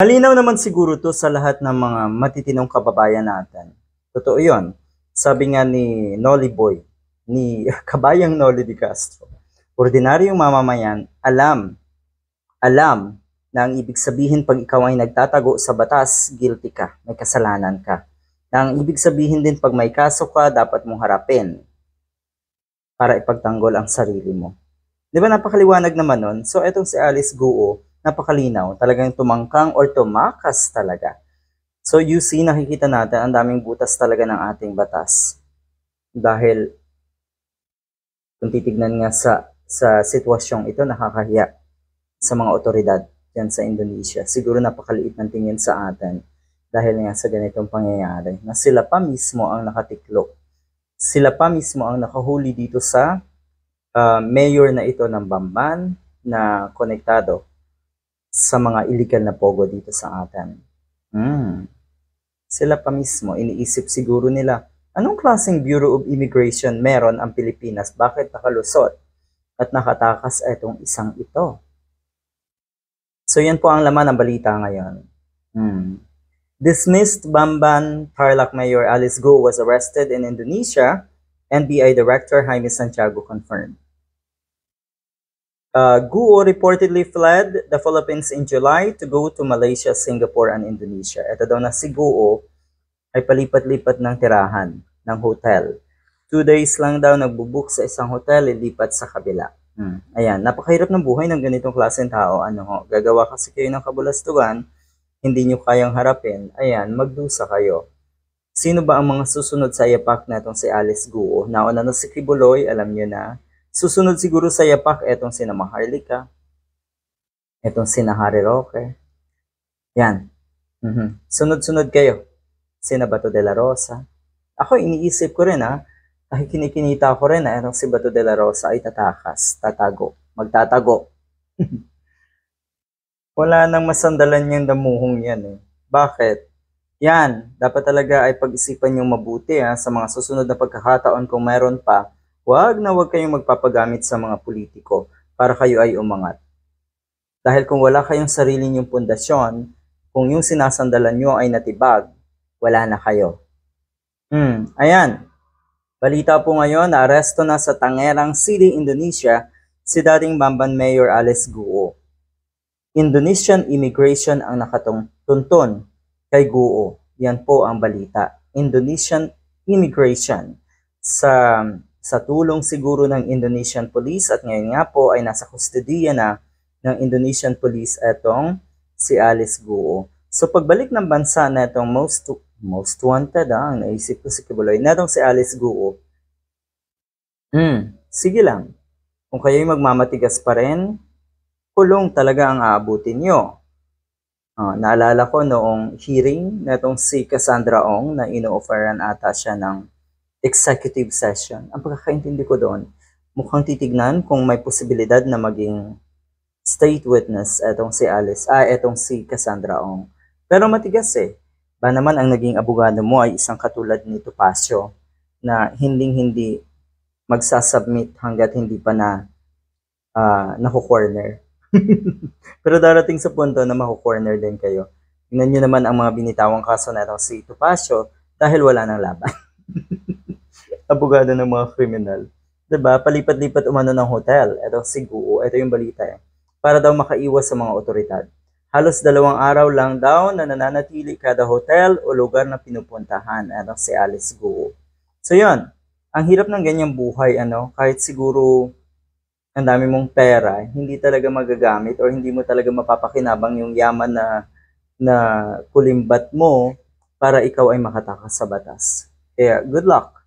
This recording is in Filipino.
Malinaw naman siguro 'to sa lahat ng mga matitinong kababayan natin. Totoo 'yon. Sabi nga ni Nolly Boy, ni kabayang Nolly de Castro, ordinaryong mamamayan, alam na ang ibig sabihin 'pag ikaw ay nagtatago sa batas, guilty ka, may kasalanan ka. Na ang ibig sabihin din 'pag may kaso ka, dapat mong harapin para ipagtanggol ang sarili mo. 'Di ba napakaliwanag naman nun? So etong si Alice Guo, napakalinaw, talagang tumangkang or tumakas talaga. So you see, nakikita natin ang daming butas talaga ng ating batas. Dahil kung titignan nga sa sitwasyong ito, nakakahiya sa mga otoridad yan sa Indonesia. Siguro napakaliit ng tingin sa atin dahil nga sa ganitong pangyayari na sila pa mismo ang nakatiklop. Sila pa mismo ang nakahuli dito sa mayor na ito ng Bamban na konektado sa mga illegal na pogo dito sa atin. Sila pa mismo, iniisip siguro nila, anong klaseng Bureau of Immigration meron ang Pilipinas? Bakit nakalusot at nakatakas itong isang ito? So yan po ang laman ng balita ngayon. Dismissed Bamban Tarlac Mayor Alice Guo was arrested in Indonesia, NBI Director Jaime Santiago confirmed. Guo reportedly fled the Philippines in July to go to Malaysia, Singapore, and Indonesia. Ito daw na si Guo ay palipat-lipat ng tirahan ng hotel. 2 days lang daw nagbubook sa isang hotel, ilipat sa kabila. Ayan, napakahirap ng buhay ng ganitong klaseng tao. Gagawa kasi kayo ng kabulastugan, hindi nyo kayang harapin, ayan, magdusa kayo. Sino ba ang mga susunod sa yapak na itong si Alice Guo? Nauna na si Kibuloy, alam nyo na. Susunod siguro sa yapak itong sina Maharlika, itong sina Harry Roque. Yan. Sunod-sunod kayo. Sina Bato de la Rosa. Ako iniisip ko rin dahil kinikinita ko rin na itong si Bato de la Rosa ay tatago, magtatago. Wala nang masandalan yung damuhong yan Bakit? Yan, dapat talaga ay pag-isipan yung mabuti sa mga susunod na pagkakataon kung meron pa. Huwag kayong magpapagamit sa mga politiko para kayo ay umangat. Dahil kung wala kayong sarili nyong pundasyon, kung yung sinasandalan nyo ay natibag, wala na kayo. Ayan. Balita po ngayon na aresto na sa Tangerang City, Indonesia, si dating Bamban Mayor Alice Guo. Indonesian immigration ang nakatuntun kay Guo. Yan po ang balita. Indonesian immigration sa tulong siguro ng Indonesian Police at ngayon nga po ay nasa kustodiya na ng Indonesian Police etong si Alice Guo. So pagbalik ng bansa na itong most wanted ang naisip ko si Kibuloy na itong si Alice Guo. Sige lang. Kung kayo'y magmamatigas pa rin, kulong talaga ang aabutin nyo. Naalala ko noong hearing na itong si Cassandra Ong na ino-offeran ata siya ng executive session. Ang pagkakaintindi ko doon, mukhang titignan kung may posibilidad na maging state witness etong si Cassandra Ong. Pero matigas Ba naman ang naging abogado mo ay isang katulad ni Topacio na hindi magsasubmit hanggat hindi pa na naku-corner. Pero darating sa punto na maku-corner din kayo. Tingnan nyo naman ang mga binitawang kaso na itong si Topacio dahil wala nang laban. Abogado ng mga kriminal. Diba? Palipat-lipat umano ng hotel. Ito si Guo. Ito yung balita para daw makaiwas sa mga otoridad. Halos 2 araw lang daw na nananatili kada hotel o lugar na pinupuntahan. Ito si Alice Guo. So yun. Ang hirap ng ganyang buhay. Kahit siguro ang dami mong pera, hindi talaga magagamit or hindi mo talaga mapapakinabang yung yaman na kulimbat mo para ikaw ay makatakas sa batas. Kaya good luck.